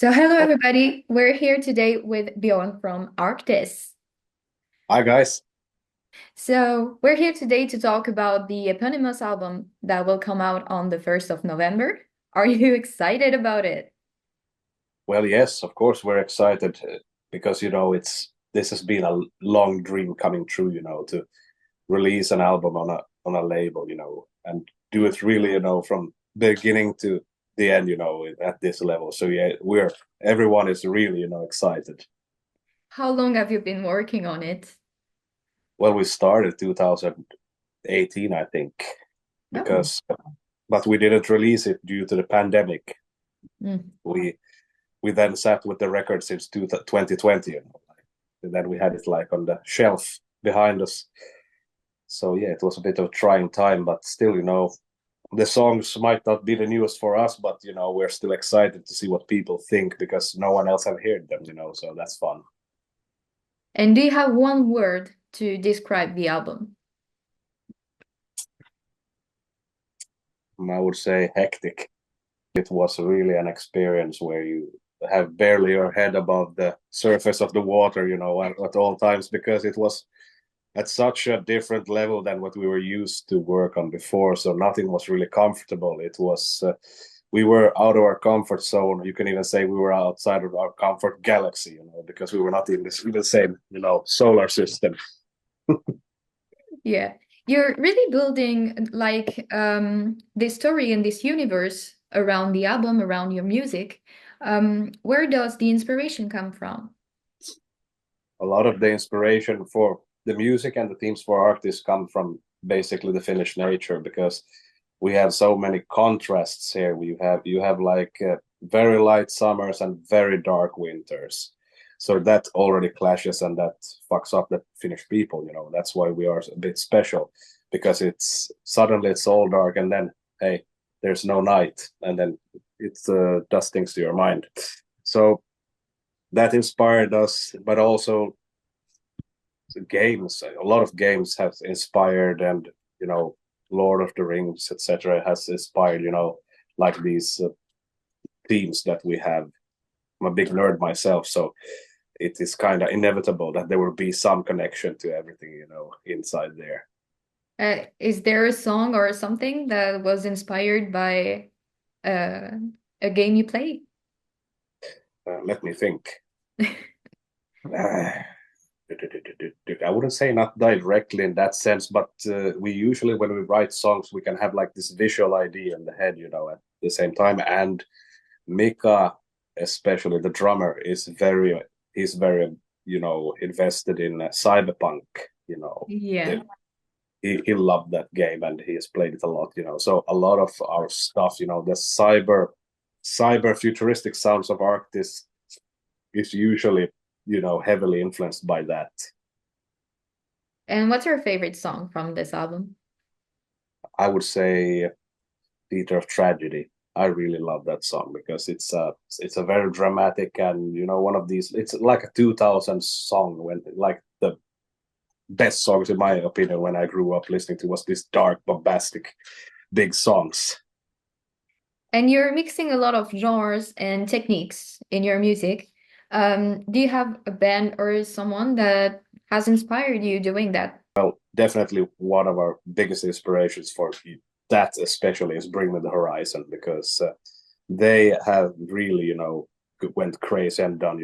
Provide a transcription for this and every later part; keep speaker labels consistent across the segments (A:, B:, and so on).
A: So hello everybody. We're here today with Björn from ARCTIS.
B: Hi guys.
A: So we're here today to talk about the eponymous album that will come out on the 1st of November. Are you excited about it?
B: Well, yes, of course we're excited because it's this has been a long dream coming true, to release an album on a label, and do it really, from beginning to the end, at this level. So yeah, we're everyone is really, excited.
A: How long have you been working on it?
B: Well, we started 2018, I think,
A: Oh.
B: because but we didn't release it due to the pandemic.
A: Mm.
B: We we then sat with the record since 2020, and then we had it like on the shelf behind us. So yeah, it was a bit of a trying time, but still, the songs might not be the newest for us, but we're still excited to see what people think because no one else have heard them, so that's fun.
A: And do you have one word to describe the album?
B: And I would say hectic. It was really an experience where you have barely your head above the surface of the water, at all times because it was at such a different level than what we were used to work on before. So nothing was really comfortable. It was we were out of our comfort zone. You can even say we were outside of our comfort galaxy, because we were not in the same, solar system.
A: Yeah. You're really building like this story and this universe around the album, around your music. Where does the inspiration come from?
B: A lot of the inspiration for the music and the themes for ARCTIS come from basically the Finnish nature because we have so many contrasts here. You have like very light summers and very dark winters. So that already clashes and that fucks up the Finnish people. That's why we are a bit special because it's suddenly it's all dark and then hey, there's no night and then it does things to your mind. So that inspired us, but also the games. A lot of games have inspired, and Lord of the Rings, etc., has inspired. Like these themes that we have. I'm a big nerd myself, so it is kind of inevitable that there will be some connection to everything, inside there.
A: Is there a song or something that was inspired by uh, a game you play?
B: Let me think. I wouldn't say not directly in that sense, but we usually, when we write songs, we can have like this visual idea in the head, at the same time. And Mika, especially the drummer, he's very, invested in cyberpunk.
A: Yeah.
B: The, he loved that game and he has played it a lot. So a lot of our stuff, the cyber futuristic sounds of ARCTIS is usually, heavily influenced by that.
A: And what's your favorite song from this album?
B: I would say Theater of Tragedy. I really love that song because it's a very dramatic and one of these. It's like a 2000 song when like the best songs in my opinion when I grew up listening to was this dark, bombastic, big songs.
A: And you're mixing a lot of genres and techniques in your music. Do you have a band or someone that has inspired you doing that?
B: Well, definitely one of our biggest inspirations for that especially is Bring Me the Horizon because they have really went crazy and done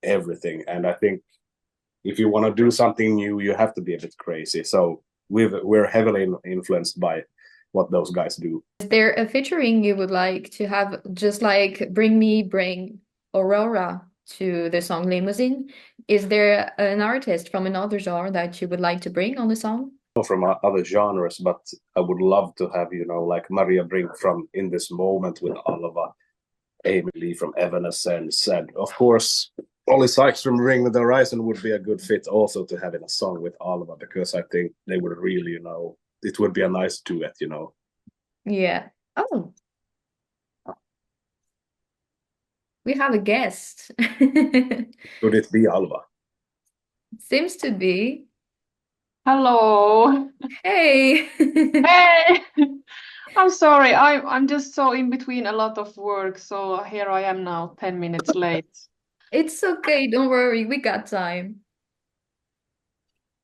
B: everything, and I think if you want to do something new, you have to be a bit crazy. So we're heavily influenced by what those guys do.
A: Is there a featuring you would like to have, just like Bring Aurora to the song Limousine? Is there an artist from another genre that you would like to bring on the song?
B: From other genres, but I would love to have like Maria Brink from In This Moment with Alva, Amy Lee from Evanescence, and of course Ollie Sykes from Ring with the Horizon would be a good fit also to have in a song with Alva because I think they would really it would be a nice duet.
A: Yeah. Oh, we have a guest.
B: Could it be Alva?
A: Seems to be.
C: Hello.
A: Hey.
C: Hey. I'm sorry. I'm just so in between a lot of work, so here I am now, 10 minutes late.
A: It's okay, don't worry, we got time.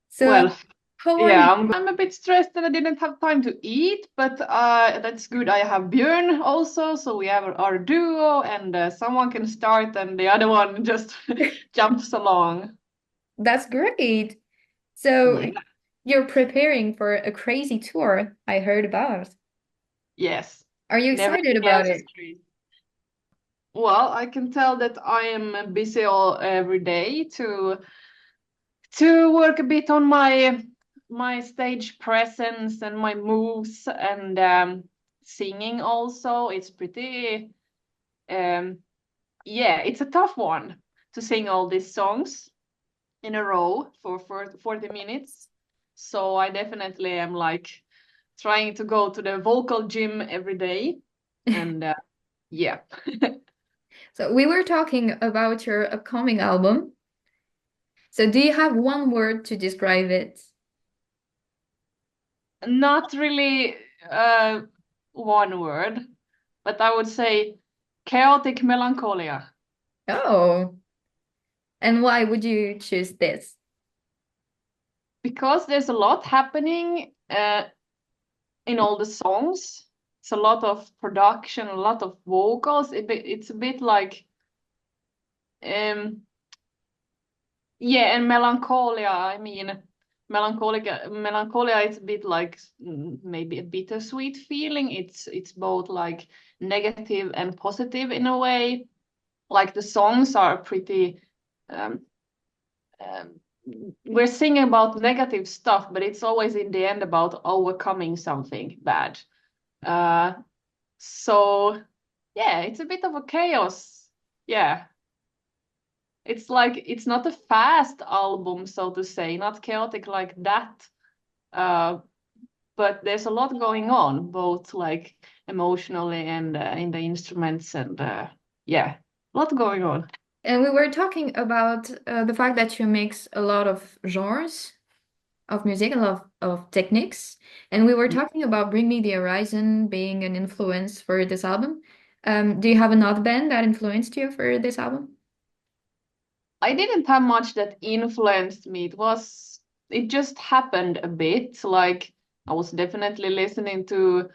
A: So,
C: Well,
A: how are you?
C: yeah, I'm a bit stressed that I didn't have time to eat, but that's good. I have Björn also, so we have our duo, and someone can start, and the other one just jumps along.
A: That's great. So,
C: Yeah.
A: you're preparing for a crazy tour I heard about.
C: Yes.
A: Are you
C: Never
A: excited about
C: else is
A: it?
C: great. Well, I can tell that I am busy every day to work a bit on my stage presence and my moves and singing also. It's pretty yeah, it's a tough one to sing all these songs in a row for 40 minutes. So I definitely am like trying to go to the vocal gym every day and yeah.
A: So, we were talking about your upcoming album. So, do you have one word to describe it?
C: Not really uh, one word, but I would say chaotic melancholia.
A: Oh, and why would you choose this?
C: Because there's a lot happening in all the songs. It's a lot of production, a lot of vocals. It's a bit like, um, yeah, and melancholia. I mean, melancholia is a bit like maybe a bittersweet feeling. It's both like negative and positive in a way. Like the songs are pretty. Um, um, we're singing about negative stuff, but it's always in the end about overcoming something bad. Uh, so yeah, it's a bit of a chaos. Yeah, it's like it's not a fast album, so to say, not chaotic like that. Uh, but there's a lot going on, both like emotionally and in the instruments, and yeah, a lot going on.
A: And we were talking about the fact that you mix a lot of genres of music, a lot of techniques. And we were talking about Bring Me the Horizon being an influence for this album. Do you have another band that influenced you for this album?
C: I didn't have much that influenced me. It just happened a bit. Like I was definitely listening to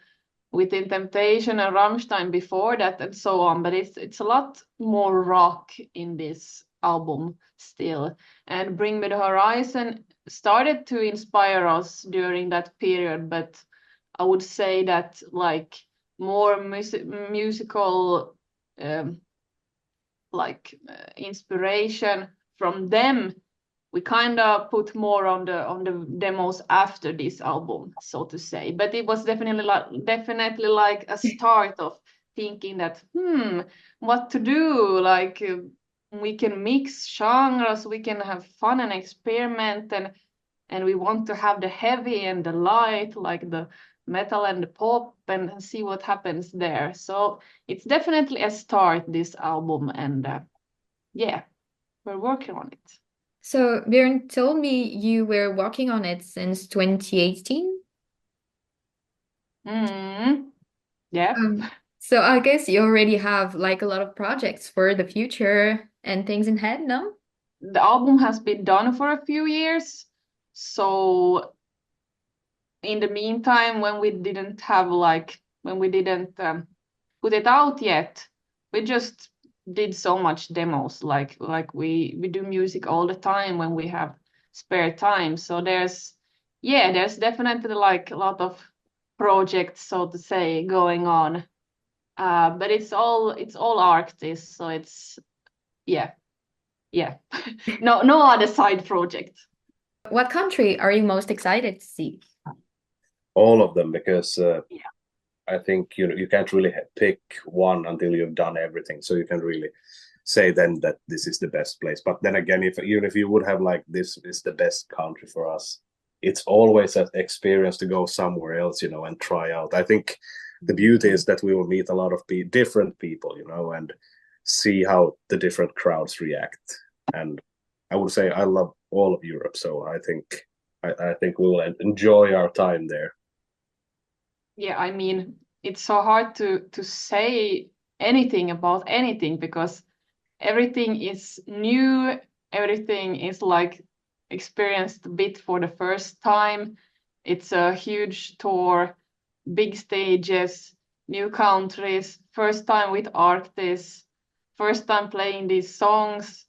C: Within Temptation and Rammstein before that and so on, but it's a lot more rock in this album still. And Bring Me the Horizon started to inspire us during that period, but I would say that like more musical um, inspiration from them we kind of put more on the demos after this album, so to say. But it was definitely like a start of thinking that what to do? Like we can mix genres, we can have fun and experiment, and we want to have the heavy and the light, like the metal and the pop, and see what happens there. So it's definitely a start, this album, and yeah, we're working on it.
A: So Björn told me you were working on it since 2018.
C: Yeah.
A: So I guess you already have like a lot of projects for the future and things in head, no?
C: The album has been done for a few years. So in the meantime, when we didn't put it out yet, we just did so much demos. Like we do music all the time when we have spare time. So there's definitely like a lot of projects, so to say, going on. But it's all ARCTIS, so it's yeah, yeah. No other side project.
A: What country are you most excited to see?
B: All of them, because
C: Yeah.
B: I think you can't really pick one until you've done everything. So you can really say then that this is the best place. But then again, if even if you would have like this is the best country for us, it's always an experience to go somewhere else, and try out. I think the beauty is that we will meet a lot of different people, and see how the different crowds react. And I would say I love all of Europe, so I think we will enjoy our time there.
C: Yeah, I mean, it's so hard to say anything about anything because everything is new, everything is like experienced a bit for the first time. It's a huge tour, big stages, new countries, first time with ARCTIS, first time playing these songs.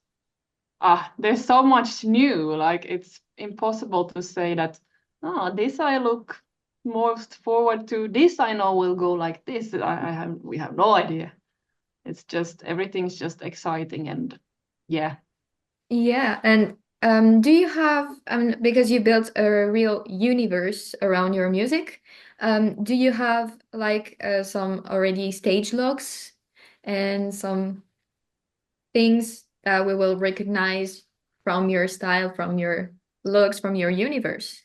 C: There's so much new, like it's impossible to say that, oh, this I look most forward to, this I know will go like this. We have no idea. It's just everything's just exciting and yeah.
A: Yeah, and do you have because you built a real universe around your music, do you have like some already stage logs and some things that we will recognize from your style, from your looks, from your universe?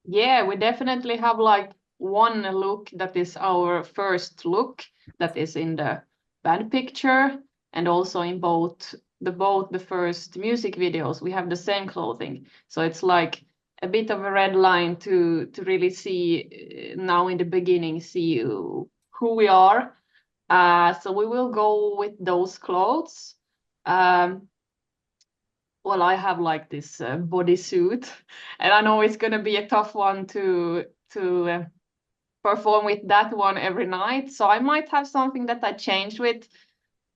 C: Yeah, we definitely have like one look that is our first look that is in the band picture and also in both the first music videos we have the same clothing. So it's like a bit of a red line to really see now in the beginning see who we are. So we will go with those clothes. Well, I have like this bodysuit, and I know it's gonna be a tough one to perform with that one every night. So I might have something that I change with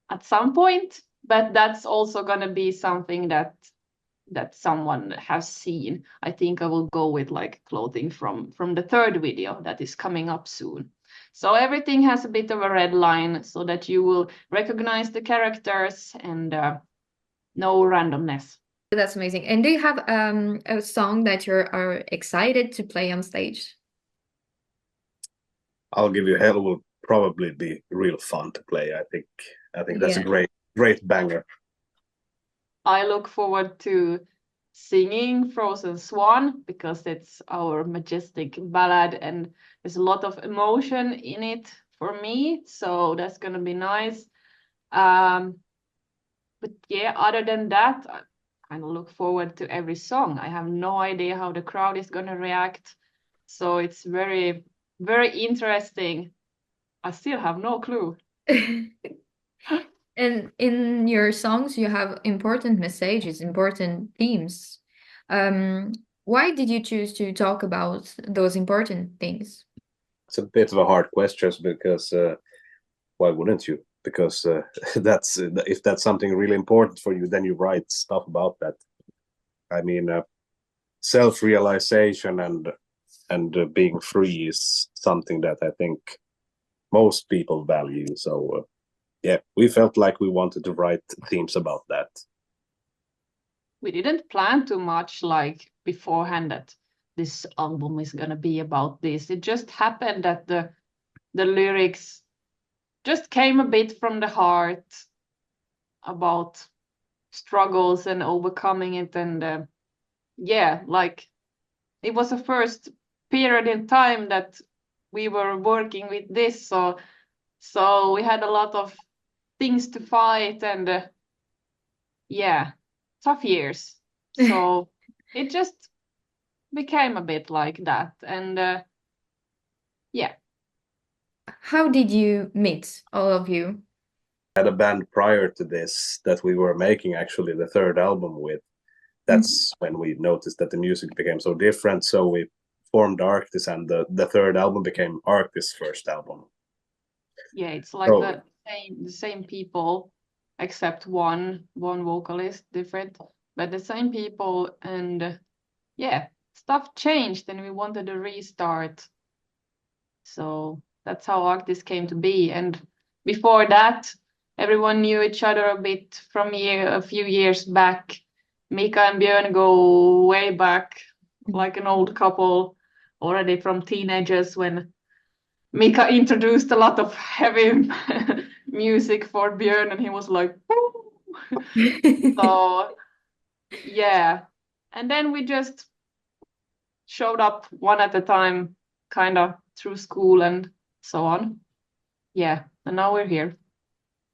C: at some point, but that's also gonna be something that someone has seen. I think I will go with like clothing from the third video that is coming up soon. So everything has a bit of a red line so that you will recognize the characters and no randomness.
A: That's amazing. And do you have a song that are excited to play on stage?
B: I'll give you hell will probably be real fun to play. I think that's a
A: Yeah.
B: great banger.
C: I look forward to singing Frozen Swan because it's our majestic ballad and there's a lot of emotion in it for me. So that's gonna be nice. But yeah, other than that, I kind of look forward to every song. I have no idea how the crowd is gonna react. So it's very, very interesting. I still have no clue.
A: And in your songs, you have important messages, important themes. Um, why did you choose to talk about those important things?
B: It's a bit of a hard question because why wouldn't you? Because that's if that's something really important for you, then you write stuff about that. I mean, self-realization and being free is something that I think most people value. So yeah, we felt like we wanted to write themes about that.
C: We didn't plan too much like beforehand that this album is gonna be about this. It just happened that the lyrics just came a bit from the heart about struggles and overcoming it and yeah, like it was the first period in time that we were working with this, so we had a lot of things to fight and yeah, tough years. So it just became a bit like that and yeah.
A: How did you meet, all of you?
B: Had a band prior to this that we were making actually the third album with.
A: Mhm.
B: That's when we noticed that the music became so different. So we formed ARCTIS, and the third album became ARCTIS' first album.
C: Yeah, it's like
B: So
C: the same people except one vocalist different, but the same people and yeah, stuff changed and we wanted to restart. So that's how ARCTIS came to be. And before that, everyone knew each other a bit from a few years back. Mika and Björn go way back, like an old couple, already from teenagers when Mika introduced a lot of heavy music for Björn, and he was like, "Woo!" So yeah. And then we just showed up one at a time, kind of through school and so on. Yeah, and now we're here.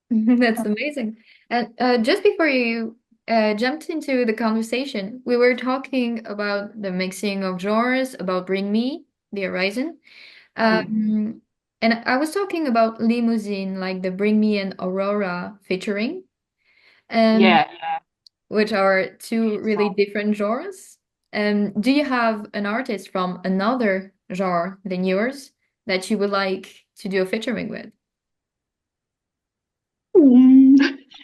A: That's amazing. And just before you jumped into the conversation, we were talking about the mixing of genres, about Bring Me, The Horizon.
C: Mm.
A: Um, And I was talking about Limousine, like the Bring Me and Aurora featuring,
C: Yeah,
A: which are two really
C: so
A: different genres. Do you have an artist from another genre than yours that you would like to do a featuring with?
C: mm,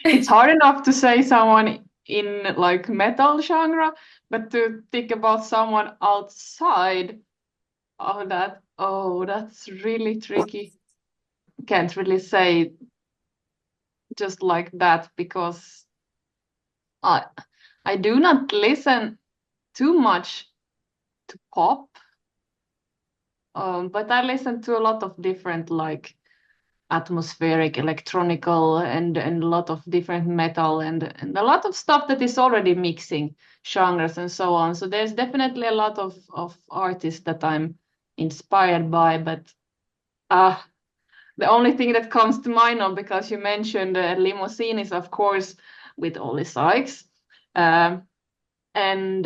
C: it's hard enough to say someone in like metal genre, but to think about someone outside of that, oh, that's really tricky. Can't really say just like that because I I do not listen too much to pop, but I listen to a lot of different like atmospheric, electronical, and a lot of different metal and a lot of stuff that is already mixing genres and so on. So there's definitely a lot of artists that I'm inspired by, but uh the only thing that comes to mind now, because you mentioned Limousine, is of course with Ollie Sykes. Um, and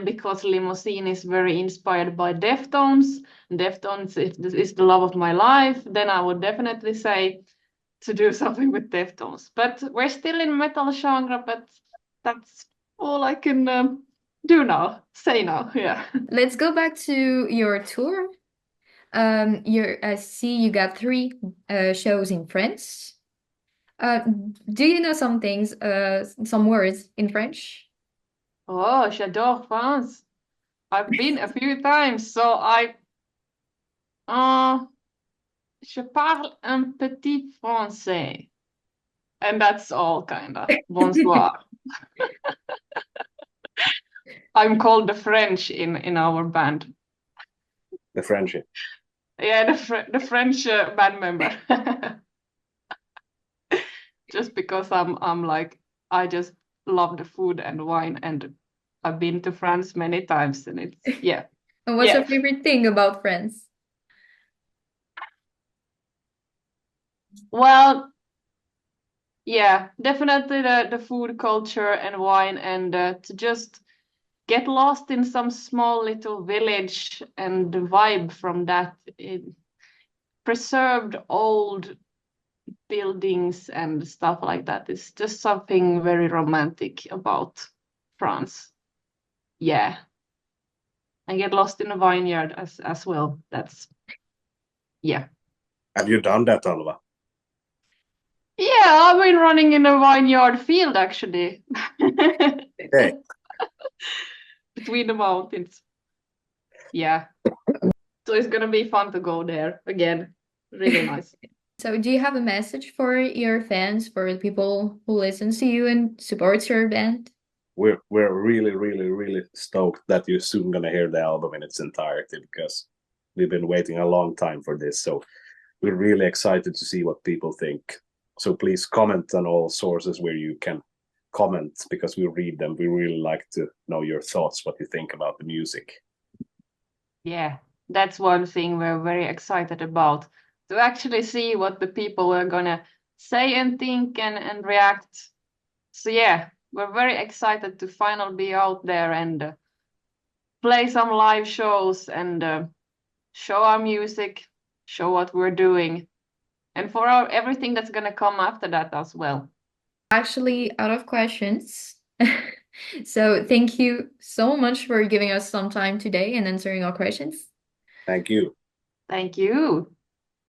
C: because Limousine is very inspired by Deftones, Deftones is the love of my life, then I would definitely say to do something with Deftones. But we're still in metal genre, but that's all I can do now, say now, yeah.
A: Let's go back to your tour. I see you got three shows in France. Uh, do you know some things, some words in French?
C: Oh, j'adore France. I've been a few times, so uh, je parle un petit français. And that's all, kinda. Bonsoir. I'm called the French in our band.
B: The friendship.
C: Yeah, the French band member. Just because I'm like I just love the food and wine, and I've been to France many times, and it's yeah.
A: And what's your
C: Yeah.
A: favorite thing about France?
C: Well, yeah, definitely the food culture and wine, and to just get lost in some small little village and the vibe from that. Preserved old buildings and stuff like that is just something very romantic about France. Yeah. And get lost in a vineyard as well. That's yeah.
B: Have you done that, Alva?
C: Yeah, I've been running in a vineyard field actually.
B: Hey,
C: Between the mountains. Yeah. So it's gonna be fun to go there again. Really nice.
A: So, do you have a message for your fans, for the people who listen to you and supports your band?
B: we're really stoked that you're soon gonna hear the album in its entirety because we've been waiting a long time for this. So we're really excited to see what people think. So please comment on all sources where you can comment because we read them. We really like to know your thoughts, what you think about the music.
C: Yeah, that's one thing we're very excited about, to actually see what the people are gonna say and think and react. So yeah, we're very excited to finally be out there and play some live shows and show our music, show what we're doing, and for our everything that's gonna come after that as well.
A: Actually, out of questions. So, thank you so much for giving us some time today and answering our questions.
B: Thank you.
C: Thank you.